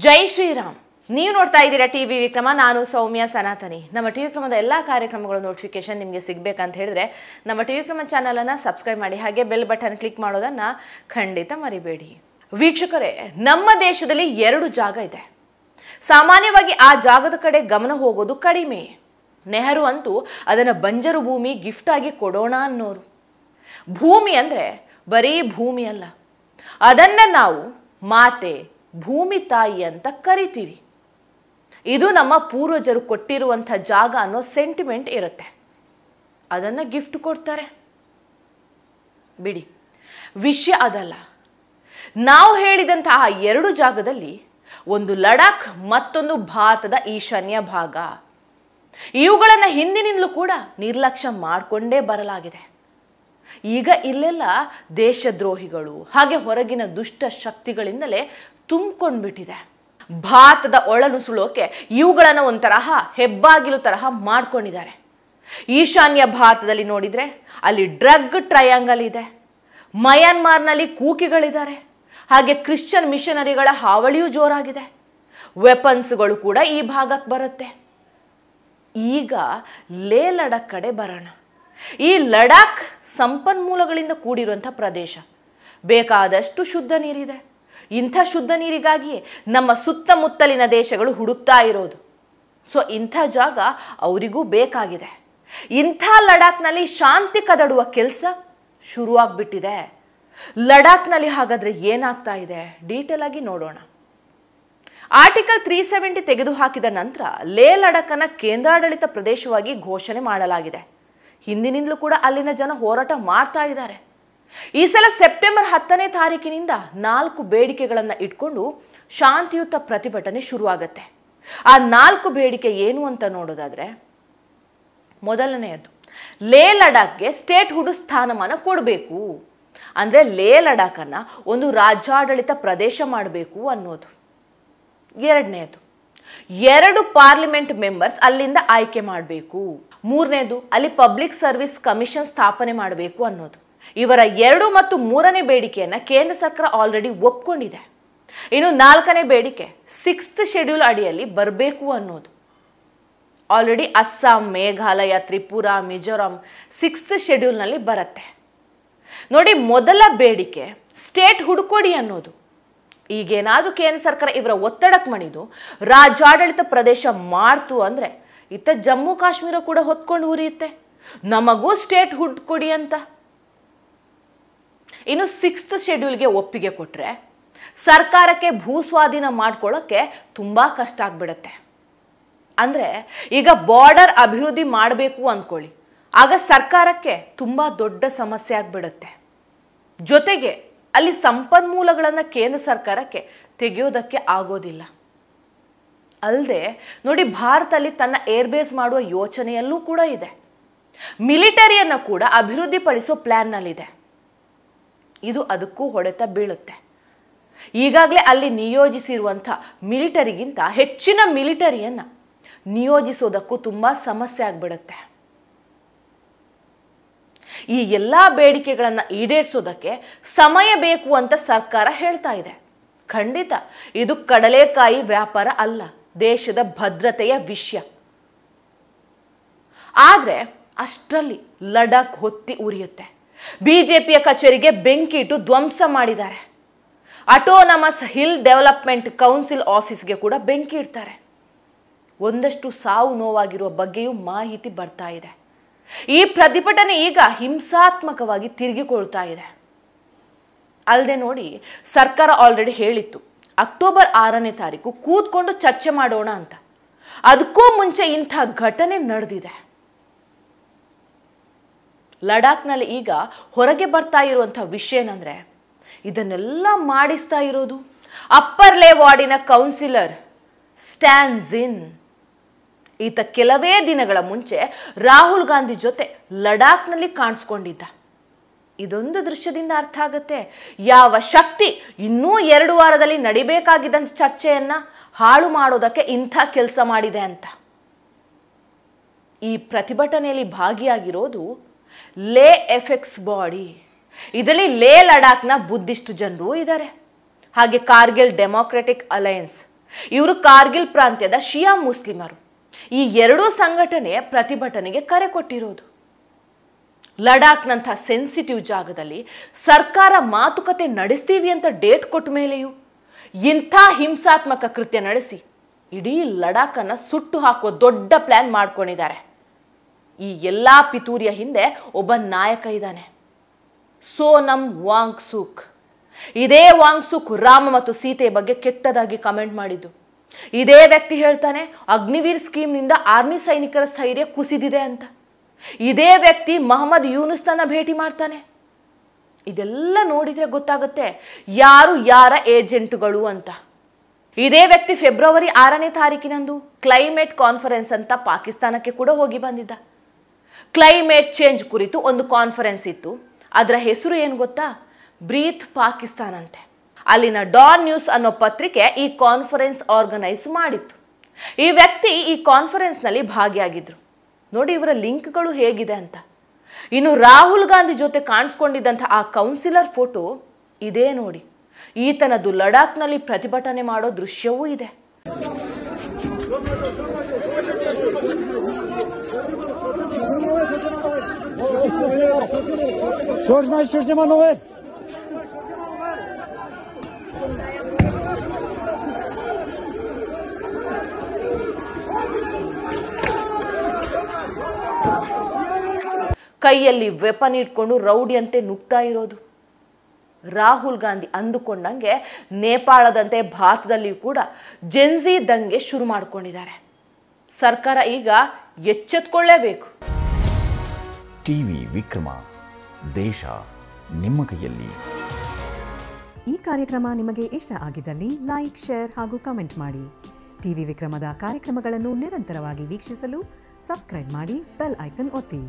ಜೈ ಶ್ರೀರಾಮ್. ನೀವು ನೋಡ್ತಾ ಇದ್ದೀರಾ ಟಿವಿ ವಿಕ್ರಮ. ನಾನು ಸೌಮ್ಯ ಸನಾತನಿ. ನಮ್ಮ ಟಿವಿ ವಿಕ್ರಮದ ಎಲ್ಲ ಕಾರ್ಯಕ್ರಮಗಳ ನೋಟಿಫಿಕೇಶನ್ ನಿಮಗೆ ಸಿಗಬೇಕಂತ ಹೇಳಿದ್ರೆ ನಮ್ಮ ಟಿವಿ ವಿಕ್ರಮ ಚಾನಲನ್ನು ಸಬ್ಸ್ಕ್ರೈಬ್ ಮಾಡಿ, ಹಾಗೆ ಬೆಲ್ ಬಟನ್ ಕ್ಲಿಕ್ ಮಾಡೋದನ್ನು ಖಂಡಿತ ಮರಿಬೇಡಿ. ವೀಕ್ಷಕರೇ, ನಮ್ಮ ದೇಶದಲ್ಲಿ 2 ಜಾಗ ಇದೆ. ಸಾಮಾನ್ಯವಾಗಿ ಆ ಜಾಗದ ಕಡೆ ಗಮನ ಹೋಗೋದು ಕಡಿಮೆ. ನೆಹರು ಅಂತೂ ಅದನ್ನು ಬಂಜರು ಭೂಮಿ ಗಿಫ್ಟ್ ಆಗಿ ಕೊಡೋಣ ಅನ್ನೋರು. ಭೂಮಿ ಅಂದರೆ ಬರೀ ಭೂಮಿ ಅಲ್ಲ, ಅದನ್ನು ನಾವು ಮಾತೆ, ಭೂಮಿ ತಾಯಿ ಅಂತ ಕರಿತೀವಿ. ಇದು ನಮ್ಮ ಪೂರ್ವಜರು ಕೊಟ್ಟಿರುವಂಥ ಜಾಗ ಅನ್ನೋ ಸೆಂಟಿಮೆಂಟ್ ಇರುತ್ತೆ, ಅದನ್ನು ಗಿಫ್ಟ್ ಕೊಡ್ತಾರೆ. ಬಿಡಿ, ವಿಷಯ ಅದಲ್ಲ. ನಾವು ಹೇಳಿದಂತಹ 2 ಜಾಗದಲ್ಲಿ ಒಂದು ಲಡಾಖ್, ಮತ್ತೊಂದು ಭಾರತದ ಈಶಾನ್ಯ ಭಾಗ. ಇವುಗಳನ್ನು ಹಿಂದಿನಿಂದಲೂ ಕೂಡ ನಿರ್ಲಕ್ಷ್ಯ ಮಾಡಿಕೊಂಡೇ ಬರಲಾಗಿದೆ. ಈಗ ಇಲ್ಲೆಲ್ಲ ದೇಶದ್ರೋಹಿಗಳು ಹಾಗೆ ಹೊರಗಿನ ದುಷ್ಟ ಶಕ್ತಿಗಳಿಂದಲೇ ತುಂಬಿಕೊಂಡ್ಬಿಟ್ಟಿದೆ. ಭಾರತದ ಒಳನುಸುಳೋಕೆ ಇವುಗಳನ್ನು ಒಂಥರಹ ಹೆಬ್ಬಾಗಿಲು ತರಹ ಮಾಡ್ಕೊಂಡಿದ್ದಾರೆ. ಈಶಾನ್ಯ ಭಾರತದಲ್ಲಿ ನೋಡಿದರೆ ಅಲ್ಲಿ ಡ್ರಗ್ ಟ್ರಯಾಂಗಲ್ ಇದೆ, ಮಯನ್ಮಾರ್ನಲ್ಲಿ ಕೂಕಿಗಳಿದ್ದಾರೆ, ಹಾಗೆ ಕ್ರಿಶ್ಚಿಯನ್ ಮಿಷನರಿಗಳ ಹಾವಳಿಯೂ ಜೋರಾಗಿದೆ. ವೆಪನ್ಸ್ಗಳು ಕೂಡ ಈ ಭಾಗಕ್ಕೆ ಬರುತ್ತೆ. ಈಗ ಲೇ ಲಡಾಖ್ ಕಡೆ ಬರೋಣ. ಈ ಲಡಾಖ್ ಸಂಪನ್ಮೂಲಗಳಿಂದ ಕೂಡಿರುವಂಥ ಪ್ರದೇಶ. ಬೇಕಾದಷ್ಟು ಶುದ್ಧ ನೀರಿದೆ. ಇಂಥ ಶುದ್ಧ ನೀರಿಗಾಗಿ ನಮ್ಮ ಸುತ್ತಮುತ್ತಲಿನ ದೇಶಗಳು ಹುಡುಕ್ತಾ ಇರೋದು. ಸೊ ಇಂಥ ಜಾಗ ಅವರಿಗೂ ಬೇಕಾಗಿದೆ. ಇಂಥ ಲಡಾಖ್ನಲ್ಲಿ ಶಾಂತಿ ಕದಡುವ ಕೆಲಸ ಶುರುವಾಗ್ಬಿಟ್ಟಿದೆ. ಲಡಾಖ್ನಲ್ಲಿ ಹಾಗಾದರೆ ಏನಾಗ್ತಾ ಇದೆ, ಡೀಟೇಲ್ ಆಗಿ ನೋಡೋಣ. ಆರ್ಟಿಕಲ್ 370 ತೆಗೆದುಹಾಕಿದ ನಂತರ ಲೇ ಲಡಾಖನ್ನು ಕೇಂದ್ರಾಡಳಿತ ಪ್ರದೇಶವಾಗಿ ಘೋಷಣೆ ಮಾಡಲಾಗಿದೆ. ಹಿಂದಿನಿಂದಲೂ ಕೂಡ ಅಲ್ಲಿನ ಜನ ಹೋರಾಟ ಮಾಡ್ತಾ ಇದ್ದಾರೆ. ಈ ಸಲ ಸೆಪ್ಟೆಂಬರ್ 10ನೇ ತಾರೀಕಿನಿಂದ 4 ಬೇಡಿಕೆಗಳನ್ನು ಇಟ್ಕೊಂಡು ಶಾಂತಿಯುತ ಪ್ರತಿಭಟನೆ ಶುರುವಾಗುತ್ತೆ. ಆ 4 ಬೇಡಿಕೆ ಏನು ಅಂತ ನೋಡೋದಾದ್ರೆ, ಮೊದಲನೆಯದು, ಲೇ ಲಡಾಖ್ಗೆ ಸ್ಟೇಟ್ಹುಡ್ ಸ್ಥಾನಮಾನ ಕೊಡಬೇಕು. ಅಂದರೆ ಲೇ ಲಡಾಖನ್ನು ಒಂದು ರಾಜ್ಯಾಡಳಿತ ಪ್ರದೇಶ ಮಾಡಬೇಕು ಅನ್ನೋದು. ಎರಡನೇದು, 2 ಪಾರ್ಲಿಮೆಂಟ್ ಮೆಂಬರ್ಸ್ ಅಲ್ಲಿಂದ ಆಯ್ಕೆ ಮಾಡಬೇಕು. ಮೂರನೇದು, ಅಲ್ಲಿ ಪಬ್ಲಿಕ್ ಸರ್ವಿಸ್ ಕಮಿಷನ್ ಸ್ಥಾಪನೆ ಮಾಡಬೇಕು ಅನ್ನೋದು. ಇವರ 2 ಮತ್ತು 3ನೇ ಬೇಡಿಕೆಯನ್ನು ಕೇಂದ್ರ ಸರ್ಕಾರ ಆಲ್ರೆಡಿ ಒಪ್ಕೊಂಡಿದೆ. ಇನ್ನು 4ನೇ ಬೇಡಿಕೆ 6th ಶೆಡ್ಯೂಲ್ ಅಡಿಯಲ್ಲಿ ಬರಬೇಕು ಅನ್ನೋದು. ಆಲ್ರೆಡಿ ಅಸ್ಸಾಂ, ಮೇಘಾಲಯ, ತ್ರಿಪುರಾ, ಮಿಜೋರಾಂ 6th ಶೆಡ್ಯೂಲ್ನಲ್ಲಿ ಬರುತ್ತೆ. ನೋಡಿ, ಮೊದಲ ಬೇಡಿಕೆ ಸ್ಟೇಟ್ ಹುಡುಕೊಡಿ ಅನ್ನೋದು. ಈಗೇನಾದರೂ ಕೇಂದ್ರ ಸರ್ಕಾರ ಇವರ ಒತ್ತಡಕ್ಕೆ ಮಣಿದು ರಾಜ್ಯಾಡಳಿತ ಪ್ರದೇಶ ಮಾಡ್ತು ಅಂದರೆ ಇತ್ತ ಜಮ್ಮು ಕಾಶ್ಮೀರ ಕೂಡ ಹೊತ್ಕೊಂಡು ಉರಿಯುತ್ತೆ, ನಮಗೂ ಸ್ಟೇಟ್ ಹುಡುಕೊಡಿ ಅಂತ. ಇನ್ನು 6th ಶೆಡ್ಯೂಲ್ಗೆ ಒಪ್ಪಿಗೆ ಕೊಟ್ಟರೆ ಸರ್ಕಾರಕ್ಕೆ ಭೂಸ್ವಾಧೀನ ಮಾಡ್ಕೊಳ್ಳೋಕ್ಕೆ ತುಂಬ ಕಷ್ಟ ಆಗ್ಬಿಡುತ್ತೆ. ಅಂದರೆ ಈಗ ಬಾರ್ಡರ್ ಅಭಿವೃದ್ಧಿ ಮಾಡಬೇಕು ಅಂದ್ಕೊಳ್ಳಿ, ಆಗ ಸರ್ಕಾರಕ್ಕೆ ತುಂಬ ದೊಡ್ಡ ಸಮಸ್ಯೆ ಆಗಿಬಿಡುತ್ತೆ. ಜೊತೆಗೆ ಅಲ್ಲಿ ಸಂಪನ್ಮೂಲಗಳನ್ನು ಕೇಂದ್ರ ಸರ್ಕಾರಕ್ಕೆ ತೆಗೆಯೋದಕ್ಕೆ ಆಗೋದಿಲ್ಲ. ಅಲ್ಲದೆ ನೋಡಿ, ಭಾರತದಲ್ಲಿ ತನ್ನ ಏರ್ಬೇಸ್ ಮಾಡುವ ಯೋಚನೆಯಲ್ಲೂ ಕೂಡ ಇದೆ. ಮಿಲಿಟರಿಯನ್ನು ಕೂಡ ಅಭಿವೃದ್ಧಿಪಡಿಸೋ ಪ್ಲ್ಯಾನ್ನಲ್ಲಿದೆ. ಇದು ಅದಕ್ಕೂ ಹೊಡೆತ ಬೀಳುತ್ತೆ. ಈಗಾಗಲೇ ಅಲ್ಲಿ ನಿಯೋಜಿಸಿರುವಂಥ ಮಿಲಿಟರಿಗಿಂತ ಹೆಚ್ಚಿನ ಮಿಲಿಟರಿಯನ್ನು ನಿಯೋಜಿಸೋದಕ್ಕೂ ತುಂಬ ಸಮಸ್ಯೆ ಆಗಿಬಿಡುತ್ತೆ. ಈ ಎಲ್ಲ ಬೇಡಿಕೆಗಳನ್ನು ಈಡೇರಿಸೋದಕ್ಕೆ ಸಮಯ ಬೇಕು ಅಂತ ಸರ್ಕಾರ ಹೇಳ್ತಾ ಇದೆ. ಖಂಡಿತ ಇದು ಕಡಲೆಕಾಯಿ ವ್ಯಾಪಾರ ಅಲ್ಲ, ದೇಶದ ಭದ್ರತೆಯ ವಿಷಯ. ಆದರೆ ಅಷ್ಟರಲ್ಲಿ ಲಡಾಖ್ ಹೊತ್ತಿ ಉರಿಯುತ್ತೆ. ಬಿಜೆಪಿಯ ಕಚೇರಿಗೆ ಬೆಂಕಿ ಇಟ್ಟು ಧ್ವಂಸ ಮಾಡಿದ್ದಾರೆ. ಅಟೋನಮಸ್ ಹಿಲ್ ಡೆವಲಪ್ಮೆಂಟ್ ಕೌನ್ಸಿಲ್ ಆಫೀಸ್ಗೆ ಕೂಡ ಬೆಂಕಿ ಇಡ್ತಾರೆ. ಒಂದಷ್ಟು ಸಾವು ನೋವಾಗಿರುವ ಬಗ್ಗೆಯೂ ಮಾಹಿತಿ ಬರ್ತಾ ಇದೆ. ಈ ಪ್ರತಿಭಟನೆ ಈಗ ಹಿಂಸಾತ್ಮಕವಾಗಿ ತಿರುಗಿಕೊಳ್ತಾ ಇದೆ. ಅಲ್ಲದೆ ನೋಡಿ, ಸರ್ಕಾರ ಆಲ್ರೆಡಿ ಹೇಳಿತ್ತು ಅಕ್ಟೋಬರ್ 6ನೇ ತಾರೀಕು ಕೂತ್ಕೊಂಡು ಚರ್ಚೆ ಮಾಡೋಣ ಅಂತ. ಅದಕ್ಕೂ ಮುಂಚೆ ಇಂಥ ಘಟನೆ ನಡೆದಿದೆ. ಲಡಾಖ್ನಲ್ಲಿ ಈಗ ಹೊರಗೆ ಬರ್ತಾ ಇರುವಂಥ ವಿಷಯ ಏನಂದ್ರೆ, ಇದನ್ನೆಲ್ಲ ಮಾಡಿಸ್ತಾ ಇರೋದು ಅಪ್ಪರ್ ಲೇ ವಾರ್ಡಿನ ಕೌನ್ಸಿಲರ್ ಸ್ಟ್ಯಾನ್ ಜಿನ್. ಈತ ಕೆಲವೇ ದಿನಗಳ ಮುಂಚೆ ರಾಹುಲ್ ಗಾಂಧಿ ಜೊತೆ ಲಡಾಖ್ನಲ್ಲಿ ಕಾಣಿಸ್ಕೊಂಡಿದ್ದ. ಇದೊಂದು ದೃಶ್ಯದಿಂದ ಅರ್ಥ ಆಗುತ್ತೆ ಯಾವ ಶಕ್ತಿ ಇನ್ನೂ 2 ವಾರದಲ್ಲಿ ನಡಿಬೇಕಾಗಿದ್ದಂಥ ಚರ್ಚೆಯನ್ನ ಹಾಳು ಮಾಡೋದಕ್ಕೆ ಇಂಥ ಕೆಲಸ ಮಾಡಿದೆ ಅಂತ. ಈ ಪ್ರತಿಭಟನೆಯಲ್ಲಿ ಭಾಗಿಯಾಗಿರೋದು ಲೇ ಎಫೆಕ್ಸ್ ಬಾಡಿ. ಇದರಲ್ಲಿ ಲೇ ಲಡಾಖ್ನ ಬುದ್ಧಿಸ್ಟ್ ಜನರು ಇದ್ದಾರೆ, ಹಾಗೆ ಕಾರ್ಗಿಲ್ ಡೆಮೊಕ್ರೆಟಿಕ್ ಅಲಯನ್ಸ್, ಇವರು ಕಾರ್ಗಿಲ್ ಪ್ರಾಂತ್ಯದ ಶಿಯಾ ಮುಸ್ಲಿಮರು. ಈ ಎರಡೂ ಸಂಘಟನೆ ಪ್ರತಿಭಟನೆಗೆ ಕರೆ ಕೊಟ್ಟಿರೋದು. ಲಡಾಖ್ನಂಥ ಸೆನ್ಸಿಟಿವ್ ಜಾಗದಲ್ಲಿ ಸರ್ಕಾರ ಮಾತುಕತೆ ನಡೆಸ್ತೀವಿ ಅಂತ ಡೇಟ್ ಕೊಟ್ಟ ಮೇಲೆಯೂ ಇಂಥ ಹಿಂಸಾತ್ಮಕ ಕೃತ್ಯ ನಡೆಸಿ ಇಡೀ ಲಡಾಖನ್ನು ಸುಟ್ಟು ಹಾಕುವ ದೊಡ್ಡ ಪ್ಲಾನ್ ಮಾಡ್ಕೊಂಡಿದ್ದಾರೆ. ಈ ಎಲ್ಲ ಪಿತೂರಿಯ ಹಿಂದೆ ಒಬ್ಬ ನಾಯಕ ಇದ್ದಾನೆ, ಸೋನಮ್ ವಾಂಗ್ಸುಕ್. ಇದೇ ವಾಂಗ್ಸುಕ್ ರಾಮ ಮತ್ತು ಸೀತೆ ಬಗ್ಗೆ ಕೆಟ್ಟದಾಗಿ ಕಮೆಂಟ್ ಮಾಡಿದ್ದು. ಇದೇ ವ್ಯಕ್ತಿ ಹೇಳ್ತಾನೆ ಅಗ್ನಿವೀರ್ ಸ್ಕೀಮ್ನಿಂದ ಆರ್ಮಿ ಸೈನಿಕರ ಸ್ಥೈರ್ಯ ಕುಸಿದಿದೆ ಅಂತ. ಇದೇ ವ್ಯಕ್ತಿ ಮಹಮ್ಮದ್ ಯೂನುಸ್ನ ಭೇಟಿ ಮಾಡ್ತಾನೆ. ಇದೆಲ್ಲ ನೋಡಿದ್ರೆ ಗೊತ್ತಾಗುತ್ತೆ ಯಾರು ಯಾರ ಏಜೆಂಟ್ಗಳು ಅಂತ. ಇದೇ ವ್ಯಕ್ತಿ ಫೆಬ್ರವರಿ 6ನೇ ತಾರೀಕಿನಂದು ಕ್ಲೈಮೇಟ್ ಕಾನ್ಫರೆನ್ಸ್ ಅಂತ ಪಾಕಿಸ್ತಾನಕ್ಕೆ ಕೂಡ ಹೋಗಿ ಬಂದಿದ್ದ. ಕ್ಲೈಮೇಟ್ ಚೇಂಜ್ ಕುರಿತು ಒಂದು ಕಾನ್ಫರೆನ್ಸ್ ಇತ್ತು. ಅದರ ಹೆಸರು ಏನು ಗೊತ್ತಾ? ಬ್ರೀತ್ ಪಾಕಿಸ್ತಾನ್ ಅಂತೆ. ಅಲ್ಲಿನ ಡಾನ್ ನ್ಯೂಸ್ ಅನ್ನೋ ಪತ್ರಿಕೆ ಈ ಕಾನ್ಫರೆನ್ಸ್ ಆರ್ಗನೈಸ್ ಮಾಡಿತ್ತು. ಈ ವ್ಯಕ್ತಿ ಈ ಕಾನ್ಫರೆನ್ಸ್ನಲ್ಲಿ ಭಾಗಿಯಾಗಿದ್ರು. ನೋಡಿ ಇವರ ಲಿಂಕ್ಗಳು ಹೇಗಿದೆ ಅಂತ. ಇನ್ನು ರಾಹುಲ್ ಗಾಂಧಿ ಜೊತೆ ಕಾಣಿಸ್ಕೊಂಡಿದ್ದಂಥ ಆ ಕೌನ್ಸಿಲರ್ ಫೋಟೋ ಇದೇ ನೋಡಿ. ಈತನದು ಲಡಾಖ್ನಲ್ಲಿ ಪ್ರತಿಭಟನೆ ಮಾಡೋ ದೃಶ್ಯವೂ ಇದೆ. ಕೈಯಲ್ಲಿ ವೆಪನ್ ಇಟ್ಕೊಂಡು ರೌಡಿಯಂತೆ ನುಗ್ತಾ ಇರೋದು. ರಾಹುಲ್ ಗಾಂಧಿ ಅಂದುಕೊಂಡಂಗೆ ನೇಪಾಳದಂತೆ ಭಾರತದಲ್ಲಿಯೂ ಕೂಡ ಜೆನ್ಜಿ ದಂಗೆ ಶುರು ಮಾಡಿಕೊಂಡಿದ್ದಾರೆ. ಸರ್ಕಾರ ಈಗ ಎಚ್ಚೆತ್ತುಕೊಳ್ಳೇಬೇಕು. ಟಿವಿ ವಿಕ್ರಮ, ದೇಶ ನಿಮ್ಮ ಕೈಯಲ್ಲಿ. ಈ ಕಾರ್ಯಕ್ರಮ ನಿಮಗೆ ಇಷ್ಟ ಆಗಿದ್ದಲ್ಲಿ ಲೈಕ್, ಶೇರ್ ಹಾಗೂ ಕಮೆಂಟ್ ಮಾಡಿ. ಟಿವಿ ವಿಕ್ರಮದ ಕಾರ್ಯಕ್ರಮಗಳನ್ನು ನಿರಂತರವಾಗಿ ವೀಕ್ಷಿಸಲು ಸಬ್ಸ್ಕ್ರೈಬ್ ಮಾಡಿ, ಬೆಲ್ ಐಕನ್ ಒತ್ತಿ.